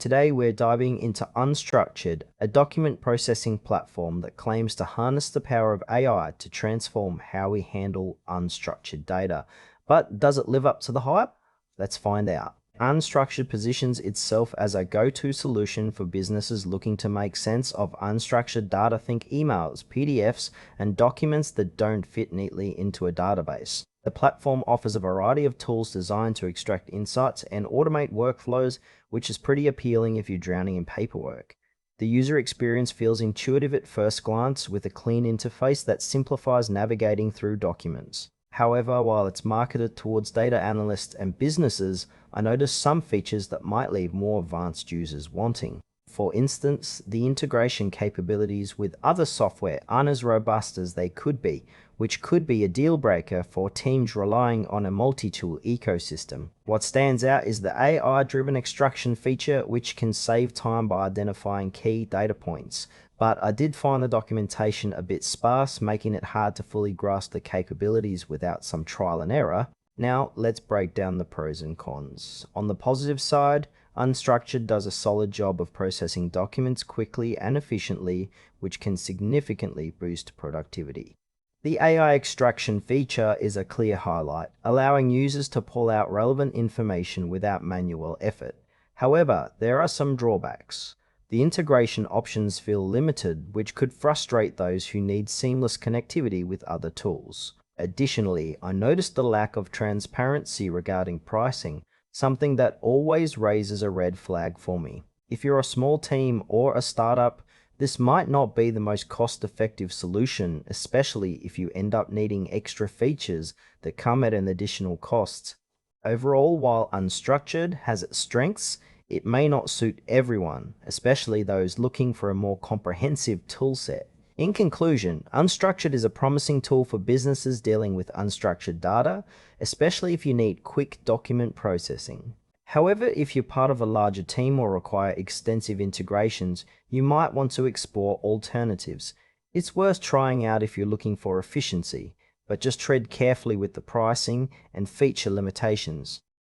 Today we're diving into Unstructured, a document processing platform that claims to harness the power of AI to transform how we handle unstructured data. But does it live up to the hype? Let's find out. Unstructured positions itself as a go-to solution for businesses looking to make sense of unstructured data. Think emails, PDFs, and documents that don't fit neatly into a database. The platform offers a variety of tools designed to extract insights and automate workflows, which is pretty appealing if you're drowning in paperwork. The user experience feels intuitive at first glance, with a clean interface that simplifies navigating through documents. However, while it's marketed towards data analysts and businesses, I noticed some features that might leave more advanced users wanting. For instance, the integration capabilities with other software aren't as robust as they could be, which could be a deal breaker for teams relying on a multi-tool ecosystem. What stands out is the AI-driven extraction feature, which can save time by identifying key data points. But I did find the documentation a bit sparse, making it hard to fully grasp the capabilities without some trial and error. Now, let's break down the pros and cons. On the positive side, Unstructured does a solid job of processing documents quickly and efficiently, which can significantly boost productivity. The AI extraction feature is a clear highlight, allowing users to pull out relevant information without manual effort. However, there are some drawbacks. The integration options feel limited, which could frustrate those who need seamless connectivity with other tools. Additionally, I noticed the lack of transparency regarding pricing, something that always raises a red flag for me. If you're a small team or a startup, this might not be the most cost-effective solution, especially if you end up needing extra features that come at an additional cost. Overall, while Unstructured has its strengths, it may not suit everyone, especially those looking for a more comprehensive toolset. In conclusion, Unstructured is a promising tool for businesses dealing with unstructured data, especially if you need quick document processing. However, if you're part of a larger team or require extensive integrations, you might want to explore alternatives. It's worth trying out if you're looking for efficiency, but just tread carefully with the pricing and feature limitations.